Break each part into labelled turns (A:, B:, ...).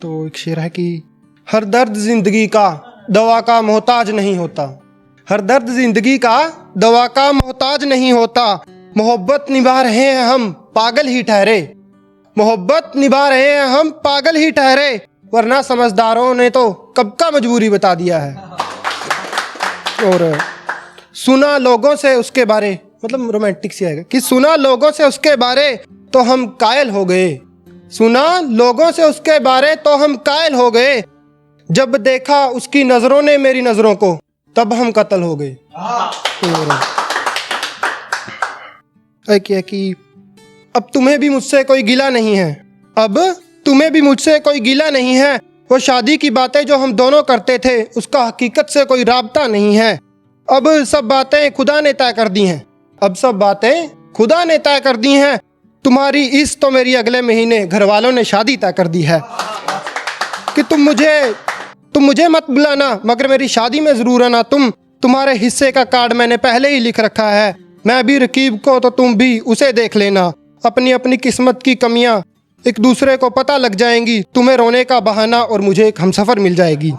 A: तो एक शेर है कि हर दर्द जिंदगी का दवा का मोहताज नहीं होता, हर दर्द जिंदगी का दवा का मोहताज नहीं होता। मोहब्बत निभा रहे हैं हम पागल ही ठहरे, मोहब्बत निभा रहे हैं हम पागल ही ठहरे, वरना समझदारों ने तो कब का मजबूरी बता दिया है। और सुना लोगों से उसके बारे, मतलब रोमांटिक सी आएगा कि सुना लोगों से उसके बारे तो हम कायल हो गए, सुना लोगों से उसके बारे तो हम कायल हो गए, जब देखा उसकी नजरों ने मेरी नजरों को तब हम कत्ल हो गए। क्या कि अब तुम्हें भी मुझसे कोई गिला नहीं है, अब तुम्हें भी मुझसे कोई गिला नहीं है, वो शादी की बातें जो हम दोनों करते थे उसका हकीकत से कोई राबता नहीं है। अब सब बातें खुदा ने तय कर दी हैं, अब सब बातें खुदा ने तय कर दी हैं, तुम्हारी इस तो मेरी अगले महीने घर वालों ने शादी तय कर दी है कि तुम मुझे मत बुलाना मगर मेरी शादी में ज़रूर आना, तुम्हारे हिस्से का कार्ड मैंने पहले ही लिख रखा है, मैं भी रकीब को तो तुम भी उसे देख लेना, अपनी अपनी किस्मत की कमियां एक दूसरे को पता लग जाएंगी, तुम्हें रोने का बहाना और मुझे एक हमसफ़र मिल जाएगी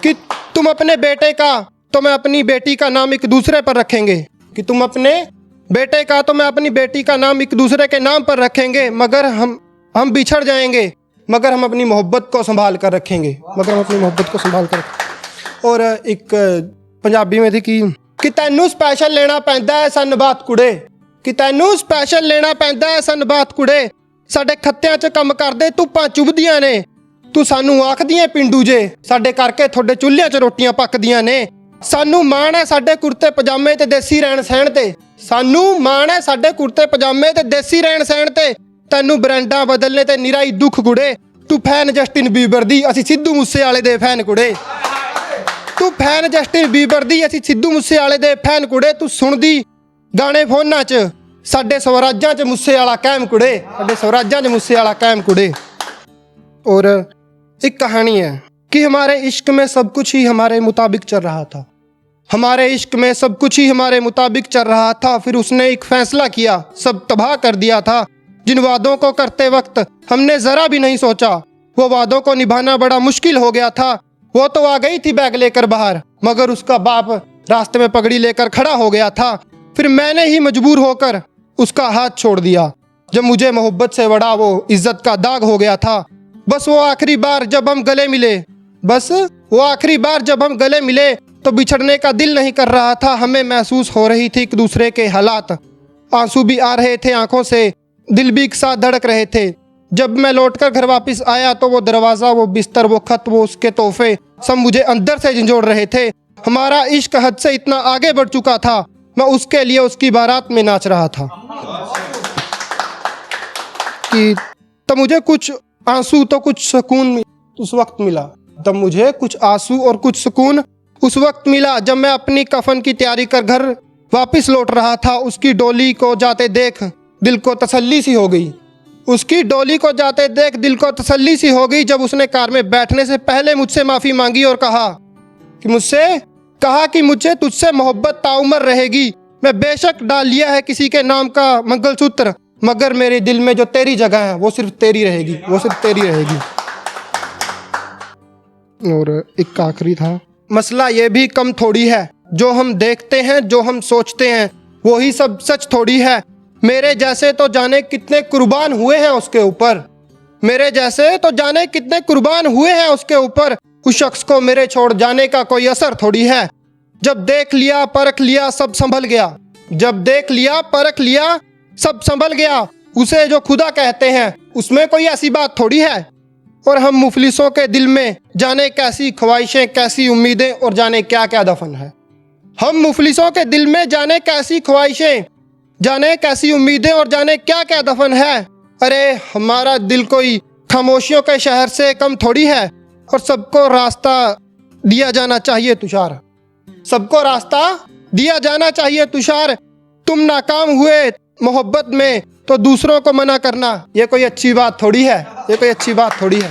A: कि तुम अपने बेटे का तो मैं अपनी बेटी का नाम एक दूसरे पर रखेंगे, कि तुम अपने बेटे का तो मैं अपनी बेटी का नाम एक दूसरे के नाम पर रखेंगे, मगर हम बिछड़ जाएंगे मगर हम अपनी मोहब्बत को संभाल कर रखेंगे, मगर हम अपनी मोहब्बत को संभाल कर। और एक पंजाबी में थी कि तैनू स्पैशल लेना पैंदा है सन बात कुड़े, कि तैनू स्पैशल लेना पैंदा है सन बात कुड़े, साडे खत्तियां च कम करदे धुप्पां चुभदियां ने, तू सानू आखदियां पिंडू जे, साडे करके थोड़े चुल्हियां च रोटियां पकदियां ने, सानू माण है साडे कुर्ते पजामे ते देसी रहन सहन ते, सानू माण है साडे कुर्ते पजामे ते देसी रहन सहन ते, तैनू ब्रांडां बदलने ते निराई दुख कुड़े, तू फैन जस्टिन बीबर दी असी सिद्धू मूसे वाले दे फैन कुड़े, तू फैन जस्टिन बीबर दी असी सिद्धू मूसे वाले दे फैन कुड़े, तू सुनदी गाने फोनां च साडे स्वराजां च मूसे वाला कायम कुड़े, साडे स्वराजां च मूसे वाला कायम कुड़े। और एक कहानी है कि हमारे इश्क में सब कुछ ही हमारे मुताबिक चल रहा था, हमारे इश्क में सब कुछ ही हमारे मुताबिक चल रहा था, फिर उसने एक फैसला किया, सब तबाह कर दिया था, जिन वादों को करते वक्त हमने ज़रा भी नहीं सोचा, वो वादों को निभाना बड़ा मुश्किल हो गया था। वो तो आ गई थी बैग लेकर बाहर, मगर उसका बाप रास्ते में पगड़ी लेकर खड़ा हो गया था, फिर मैंने ही मजबूर होकर उसका हाथ छोड़ दिया, जब मुझे मोहब्बत से बड़ा वो इज्जत का दाग हो गया था। बस वो आखिरी बार जब हम गले मिले, बस वो आखिरी बार जब हम गले मिले तो बिछड़ने का दिल नहीं कर रहा था, हमें महसूस हो रही थी एक दूसरे के हालात, आंसू भी आ रहे थे आंखों से, दिल भी एक साथ धड़क रहे थे। जब मैं लौटकर घर वापस आया तो वो दरवाज़ा, वो बिस्तर, वो खत, वो उसके तोहफे सब मुझे अंदर से झंझोड़ रहे थे। हमारा इश्क हद से इतना आगे बढ़ चुका था, मैं उसके लिए उसकी बारात में नाच रहा था कि तब मुझे कुछ आंसू तो कुछ सुकून उस वक्त मिला, तब मुझे कुछ आंसू और कुछ सुकून उस वक्त मिला जब मैं अपनी कफन की तैयारी कर घर वापस लौट रहा था। उसकी डोली को जाते देख दिल को तसल्ली सी हो गई, उसकी डोली को जाते देख दिल को तसल्ली सी हो गई, जब उसने कार में बैठने से पहले मुझसे माफ़ी मांगी और कहा कि मुझे तुझसे मोहब्बत ताउमर रहेगी। मैं बेशक डाल लिया है किसी के नाम का मंगलसूत्र, मगर मेरे दिल में जो तेरी जगह है वो सिर्फ तेरी रहेगी, वो सिर्फ तेरी रहेगी। और एक आखिरी था, मसला ये भी कम थोड़ी है, जो हम देखते हैं जो हम सोचते हैं वही सब सच थोड़ी है। मेरे जैसे तो जाने कितने कुर्बान हुए हैं उसके ऊपर, मेरे जैसे तो जाने कितने कुर्बान हुए हैं उसके ऊपर, उस शख्स को मेरे छोड़ जाने का कोई असर थोड़ी है। जब देख लिया परख लिया सब संभल गया, जब देख लिया परख लिया सब संभल गया, उसे जो खुदा कहते हैं उसमें कोई ऐसी बात थोड़ी है। और हम मुफलिसों के दिल में जाने कैसी ख्वाहिशें, कैसी उम्मीदें और जाने क्या क्या दफन है। हम मुफलिसों के दिल में जाने कैसी ख्वाहिशें, जाने कैसी उम्मीदें और जाने क्या क्या दफन है। अरे हमारा दिल कोई खामोशियों के शहर से कम थोड़ी है, और सबको रास्ता दिया जाना चाहिए तुषार, सबको रास्ता दिया जाना चाहिए तुषार। तुम नाकाम हुए मोहब्बत में तो दूसरों को मना करना ये कोई अच्छी बात थोड़ी है, ये कोई अच्छी बात थोड़ी है।